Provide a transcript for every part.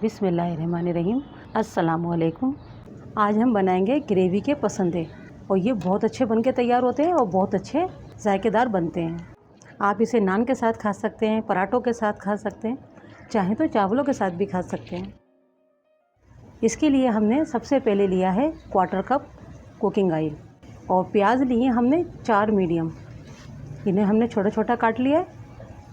बिस्मिल्लाहिर्रहमानिर्रहीम। अस्सलामुअलैकुम। आज हम बनाएंगे ग्रेवी के पसंदे और ये बहुत अच्छे बन के तैयार होते हैं और बहुत अच्छे जायकेदार बनते हैं। आप इसे नान के साथ खा सकते हैं, पराठों के साथ खा सकते हैं, चाहें तो चावलों के साथ भी खा सकते हैं। इसके लिए हमने सबसे पहले लिया है 1/4 कप कुकिंग ऑयल और प्याज लिए हमने 4 मीडियम। इन्हें हमने छोटा छोटा काट लिया है।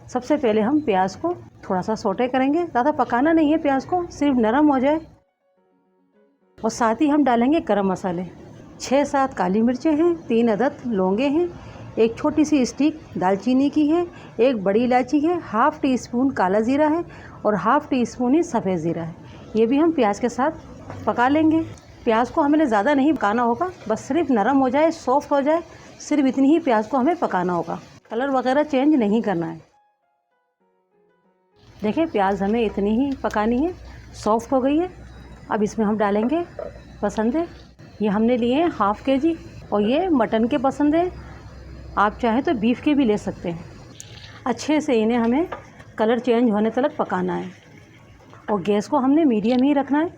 सबसे पहले हम प्याज को थोड़ा सा सोटे करेंगे, ज़्यादा पकाना नहीं है प्याज को, सिर्फ नरम हो जाए। और साथ ही हम डालेंगे गरम मसाले। 6-7 काली मिर्चें हैं, 3 अदद लौंगे हैं, एक छोटी सी स्टिक दालचीनी की है, एक बड़ी इलायची है, ½ टीस्पून काला ज़ीरा है और ½ टीस्पून ही सफ़ेद ज़ीरा है। ये भी हम प्याज के साथ पका लेंगे। प्याज को हमें ज़्यादा नहीं पकाना होगा, बस सिर्फ नरम हो जाए, सॉफ्ट हो जाए, सिर्फ इतनी ही प्याज को हमें पकाना होगा। कलर वगैरह चेंज नहीं करना है। देखिए प्याज हमें इतनी ही पकानी है, सॉफ्ट हो गई है। अब इसमें हम डालेंगे पसंदे। ये हमने लिए हैं ½ kg और ये मटन के पसंदे, आप चाहें तो बीफ के भी ले सकते हैं। अच्छे से इन्हें हमें कलर चेंज होने तक पकाना है और गैस को हमने मीडियम ही रखना है।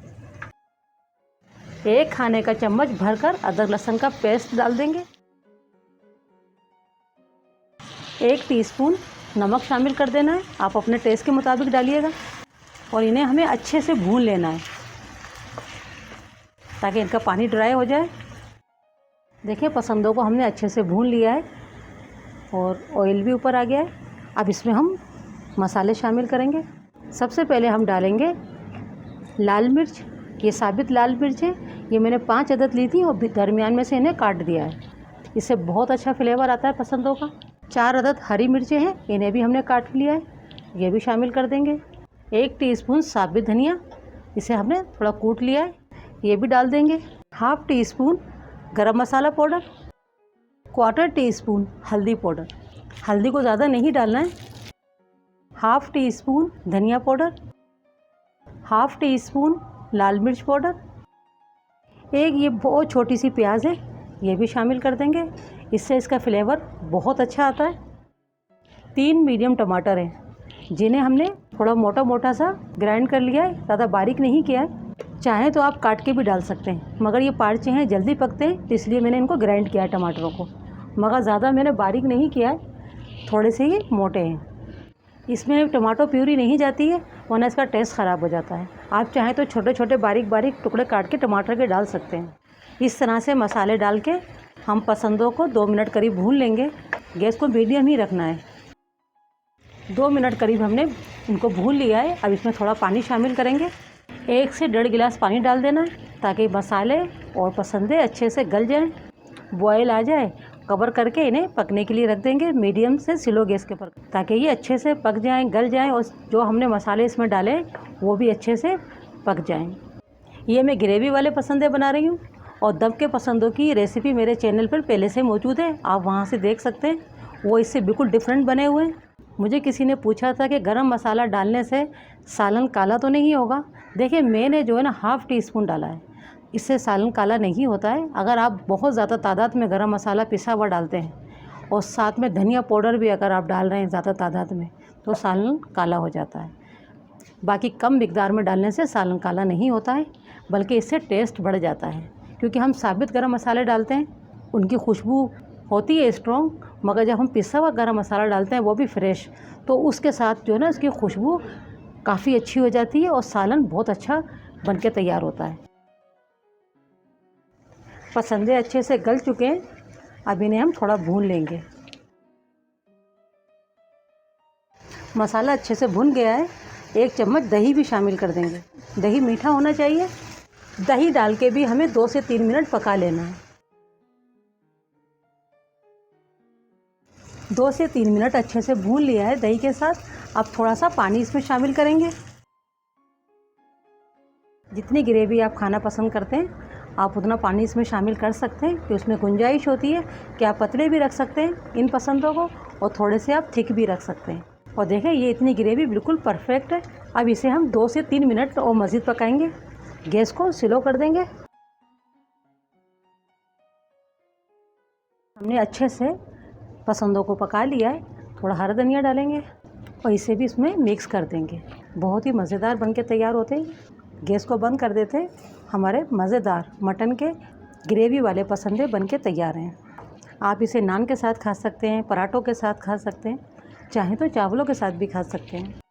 1 खाने का चम्मच भरकर अदरक लहसुन का पेस्ट डाल देंगे। 1 टीस्पून नमक शामिल कर देना है, आप अपने टेस्ट के मुताबिक डालिएगा। और इन्हें हमें अच्छे से भून लेना है ताकि इनका पानी ड्राई हो जाए। देखिए पसंदों को हमने अच्छे से भून लिया है और ऑयल भी ऊपर आ गया है। अब इसमें हम मसाले शामिल करेंगे। सबसे पहले हम डालेंगे लाल मिर्च। ये साबित लाल मिर्च है, ये मैंने 5 अदद ली थी और दरमियान में से इन्हें काट दिया है। इससे बहुत अच्छा फ्लेवर आता है पसंदों का। 4 अदद हरी मिर्चें हैं, इन्हें भी हमने काट लिया है, ये भी शामिल कर देंगे। 1 टीस्पून साबित धनिया, इसे हमने थोड़ा कूट लिया है, ये भी डाल देंगे। ½ टीस्पून गरम मसाला पाउडर, 1/4 टीस्पून हल्दी पाउडर, हल्दी को ज़्यादा नहीं डालना है। ½ टीस्पून धनिया पाउडर, ½ टीस्पून लाल मिर्च पाउडर। एक ये बहुत छोटी सी प्याज है, ये भी शामिल कर देंगे, इससे इसका फ्लेवर बहुत अच्छा आता है। 3 मीडियम टमाटर हैं जिन्हें हमने थोड़ा मोटा मोटा सा ग्राइंड कर लिया है, ज़्यादा बारीक नहीं किया है। चाहे तो आप काट के भी डाल सकते हैं, मगर ये पार्चे हैं जल्दी पकते हैं तो इसलिए मैंने इनको ग्राइंड किया है टमाटरों को, मगर ज़्यादा मैंने बारीक नहीं किया है, थोड़े से ही मोटे हैं। इसमें टमाटो प्यूरी नहीं जाती है वरना इसका टेस्ट ख़राब हो जाता है। आप चाहें तो छोटे छोटे बारीक बारीक टुकड़े काट के टमाटर के डाल सकते हैं। इस तरह से मसाले डाल के हम पसंदों को 2 मिनट करीब भून लेंगे। गैस को मीडियम ही रखना है। 2 मिनट करीब हमने इनको भून लिया है। अब इसमें थोड़ा पानी शामिल करेंगे। 1 से 1.5 गिलास पानी डाल देना है ताकि मसाले और पसंदे अच्छे से गल जाएं, बॉयल आ जाए। कवर करके इन्हें पकने के लिए रख देंगे मीडियम से स्लो गैस के ऊपर, ताकि ये अच्छे से पक जाएं, गल जाएं और जो हमने मसाले इसमें डाले वो भी अच्छे से पक जाएं। ये मैं ग्रेवी वाले पसंदे बना रही हूँ और दम के पसंदों की रेसिपी मेरे चैनल पर पहले से मौजूद है, आप वहाँ से देख सकते हैं। वो इससे बिल्कुल डिफरेंट बने हुए हैं। मुझे किसी ने पूछा था कि गरम मसाला डालने से सालन काला तो नहीं होगा। देखिए मैंने जो है ना ½ टीस्पून डाला है, इससे सालन काला नहीं होता है। अगर आप बहुत ज़्यादा तादाद में गरम मसाला पिसा हुआ डालते हैं और साथ में धनिया पाउडर भी अगर आप डाल रहे हैं ज़्यादा तादाद में, तो सालन काला हो जाता है। बाकी कम मिकदार में डालने से सालन काला नहीं होता है, बल्कि इससे टेस्ट बढ़ जाता है। क्योंकि हम साबित गरम मसाले डालते हैं, उनकी खुशबू होती है स्ट्रॉन्ग, मगर जब हम पिसा हुआ गरम मसाला डालते हैं वो भी फ्रेश, तो उसके साथ जो है ना इसकी खुशबू काफ़ी अच्छी हो जाती है और सालन बहुत अच्छा बन के तैयार होता है। पसंदे अच्छे से गल चुके हैं, अब इन्हें हम थोड़ा भून लेंगे। मसाला अच्छे से भुन गया है। 1 चम्मच दही भी शामिल कर देंगे। दही मीठा होना चाहिए। दही डाल के भी हमें 2 से 3 मिनट पका लेना है। 2 से 3 मिनट अच्छे से भून लिया है दही के साथ। अब थोड़ा सा पानी इसमें शामिल करेंगे। जितनी ग्रेवी आप खाना पसंद करते हैं आप उतना पानी इसमें शामिल कर सकते हैं, कि उसमें गुंजाइश होती है कि आप पतले भी रख सकते हैं इन पसंदों को और थोड़े से आप थिक भी रख सकते हैं। और देखें ये इतनी ग्रेवी बिल्कुल परफेक्ट है। अब इसे हम 2 से 3 मिनट और मज़ीद पकाएंगे। गैस को स्लो कर देंगे। हमने अच्छे से पसंदों को पका लिया है। थोड़ा हरा धनिया डालेंगे और इसे भी इसमें मिक्स कर देंगे। बहुत ही मज़ेदार बन के तैयार होते हैं। गैस को बंद कर देते। हमारे मज़ेदार मटन के ग्रेवी वाले पसंदे बन के तैयार हैं। आप इसे नान के साथ खा सकते हैं, पराठों के साथ खा सकते हैं, चाहें तो चावलों के साथ भी खा सकते हैं।